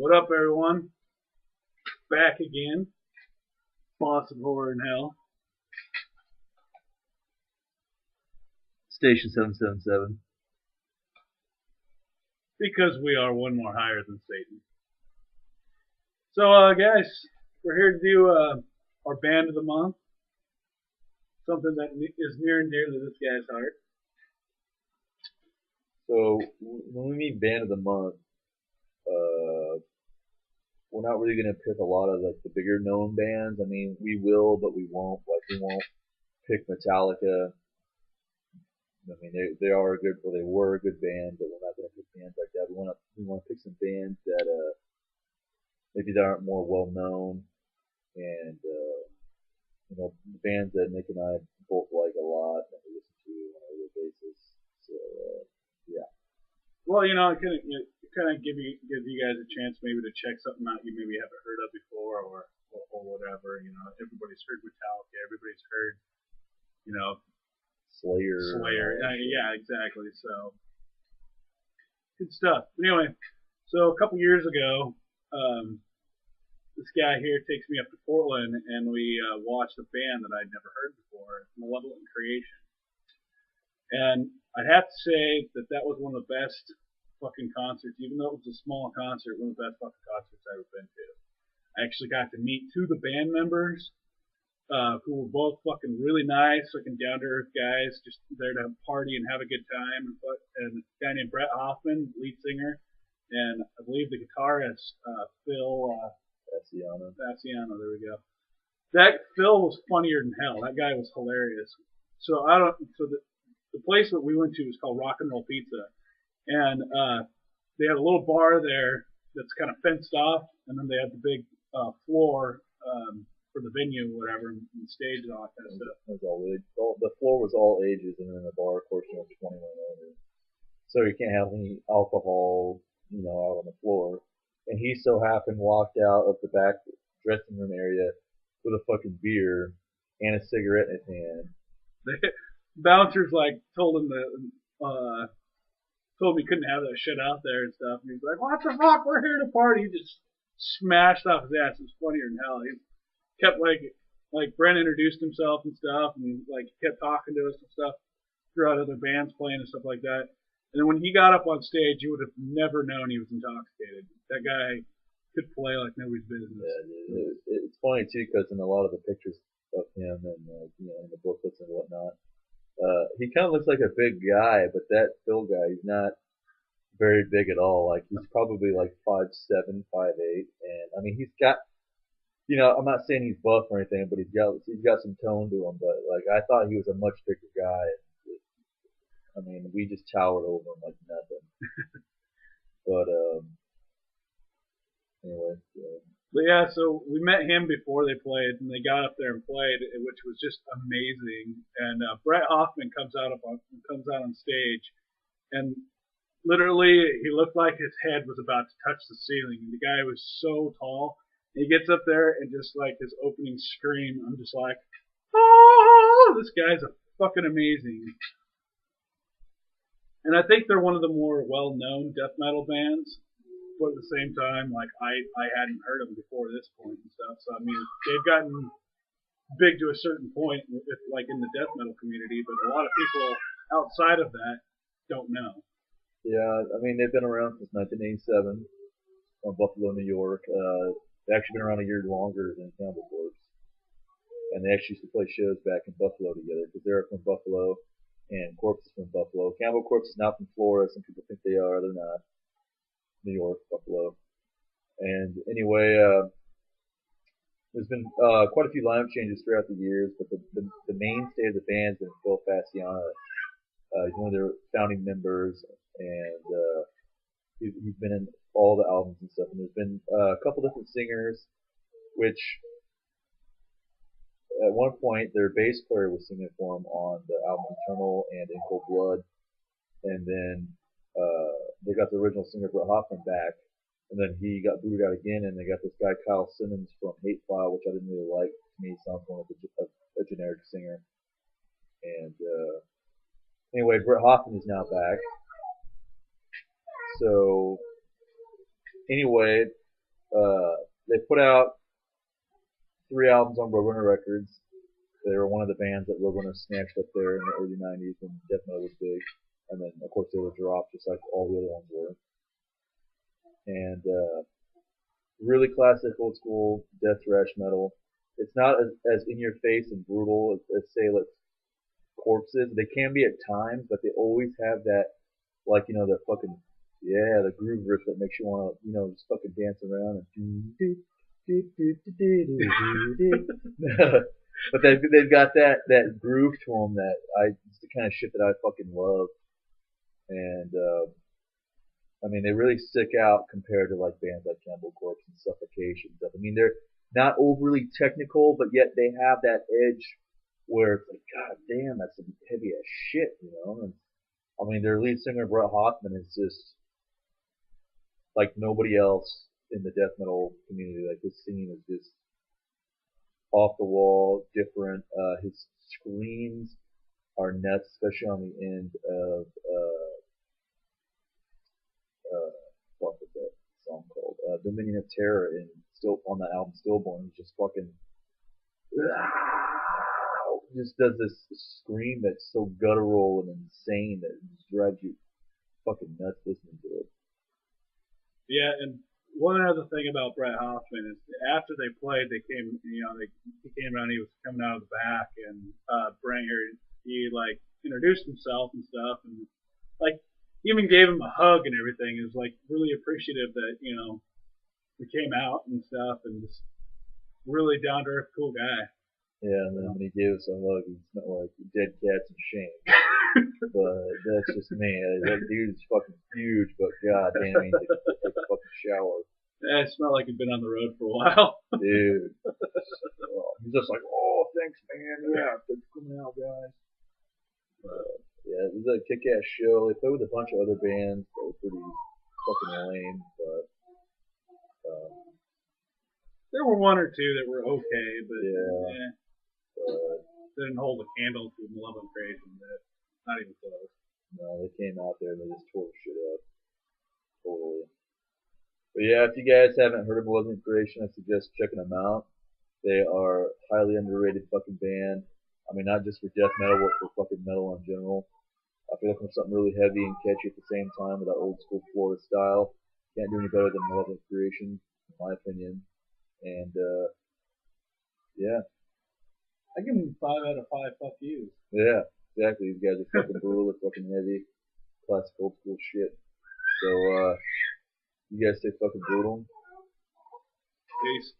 What up, everyone? Back again. Boston Horror in Hell. Station 777. Because we are one more higher than Satan. So, guys, we're here to do our band of the month. Something that is near and dear to this guy's heart. So when we mean band of the month, we're not really gonna pick a lot of like the bigger known bands. I mean, we will, but we won't. Like we won't pick Metallica. I mean, they are a good, or they were a good band, but we're not gonna pick bands like that. We wanna pick some bands that maybe that aren't more well known, and bands that Nick and I both like a lot and we listen to on a regular basis. So yeah. Well, it kind of gives you guys a chance maybe to check something out you maybe haven't heard of before, or whatever. Everybody's heard Metallica. Everybody's heard, you know, Slayer. Yeah, exactly. So good stuff. Anyway, so a couple years ago, this guy here takes me up to Portland, and we watched a band that I'd never heard before, Malevolent Creation. And I'd have to say that was one of the best fucking concerts, even though it was a small concert, one of the best fucking concerts I've ever been to. I actually got to meet two of the band members, who were both fucking really nice, fucking down to earth guys, just there to party and have a good time. And a guy named Brett Hoffman, lead singer, and I believe the guitarist, Phil Fasciano. There we go. That Phil was funnier than hell. That guy was hilarious. So I don't. So the place that we went to was called Rock and Roll Pizza, and they had a little bar there that's kind of fenced off, and then they had the big floor for the venue, whatever, and stage and all that kind of stuff. It was the floor was all ages, and then the bar, of course, was 21 over. So you can't have any alcohol, out on the floor. And he so happened walked out of the back dressing room area with a fucking beer and a cigarette in his hand. The bouncers told him that told me he couldn't have that shit out there and stuff. And he's like, "What the fuck? We're here to party." He just smashed off his ass. It was funnier than hell. He kept Brent introduced himself and stuff, and kept talking to us and stuff throughout other bands playing and stuff like that. And then when he got up on stage, you would have never known he was intoxicated. That guy could play like nobody's business. Yeah, it's funny too because in a lot of the pictures of him and in the booklets and whatnot, he kind of looks like a big guy, but that Phil guy, he's not very big at all. Like he's probably like 5'7", 5'8", and I mean he's got. I'm not saying he's buff or anything, but he's got some tone to him. But I thought he was a much bigger guy. I mean, we just towered over him like nothing. But anyway. But yeah, so we met him before they played, and they got up there and played, which was just amazing. And Brett Hoffman comes out on stage, and literally he looked like his head was about to touch the ceiling. And the guy was so tall. He gets up there and just his opening scream, I'm just like, oh, this guy's fucking amazing. And I think they're one of the more well-known death metal bands, but at the same time, I hadn't heard them before this point and stuff. So I mean, they've gotten big to a certain point, in the death metal community, but a lot of people outside of that don't know. Yeah, I mean they've been around since 1987 from Buffalo, New York. They've actually been around a year longer than Cannibal Corpse, and they actually used to play shows back in Buffalo together because they're from Buffalo and Corpse is from Buffalo. Cannibal Corpse is not from Florida. Some people think they are. They're not. New York, Buffalo. And anyway, there's been quite a few lineup changes throughout the years, but the mainstay of the band's been Phil Fasciano. He's one of their founding members, and he's been in all the albums and stuff. And there's been a couple different singers, which at one point their bass player was singing for him on the album Eternal and In Cold Blood, and then they got the original singer Brett Hoffman back, and then he got booted out again, and they got this guy Kyle Simmons from Hatefile, which I didn't really like. To me, he sounds more like a generic singer. And anyway, Brett Hoffman is now back. So anyway, They put out 3 albums on Roadrunner Records. They were one of the bands that Roadrunner snatched up there in the early '90s when death metal was big, and then of course they were dropped just like all the other ones were. And really classic old school death thrash metal. It's not as in your face and brutal as say like Corpses. They can be at times, but they always have that like the fucking the groove riff that makes you want to just fucking dance around and but they've got that groove to them that it's the kind of shit that I fucking love. And I mean, they really stick out compared to like bands like Cannibal Corpse and Suffocation stuff. I mean, they're not overly technical, but yet they have that edge where it's like, God damn, that's some heavy ass shit. And, I mean, their lead singer Brett Hoffman is just like nobody else in the death metal community. Like his singing is just off the wall, different. His screams are nuts, especially on the end of what was that song called? Dominion of Terror, and still on the album Stillborn, he's just fucking just does this scream that's so guttural and insane that it just drives you fucking nuts listening to it. Yeah, and one other thing about Brett Hoffman is after they played, he came around, he was coming out of the back, and he like introduced himself and stuff, and like even gave him a hug and everything. He was like really appreciative that we came out and stuff, and just really down to earth, cool guy. Yeah, and then when he gave us a hug, he smelled like dead cats and shame. But that's just me. That dude's fucking huge, but goddamn, he takes a fucking shower. Yeah, it smelled like he'd been on the road for a while. Dude. He's just like, oh, thanks, man. Yeah, thanks for coming out, guys. Yeah, it was a kick-ass show. They played with a bunch of other bands that were pretty fucking lame, but there were one or two that were okay, but didn't hold a candle to Malevolent Creation. Not even close. No, they came out there and they just tore shit up. Totally. But yeah, if you guys haven't heard of Malevolent Creation, I suggest checking them out. They are a highly underrated fucking band. I mean, not just for death metal, but for fucking metal in general. If you're looking for something really heavy and catchy at the same time with that old school Florida style, can't do any better than Malevolent Creation, in my opinion. And yeah. I give them 5 out of 5 fuck yous. Yeah, exactly. These guys are fucking brutal, they're fucking heavy. Classic old school shit. So, you guys stay fucking brutal. Peace.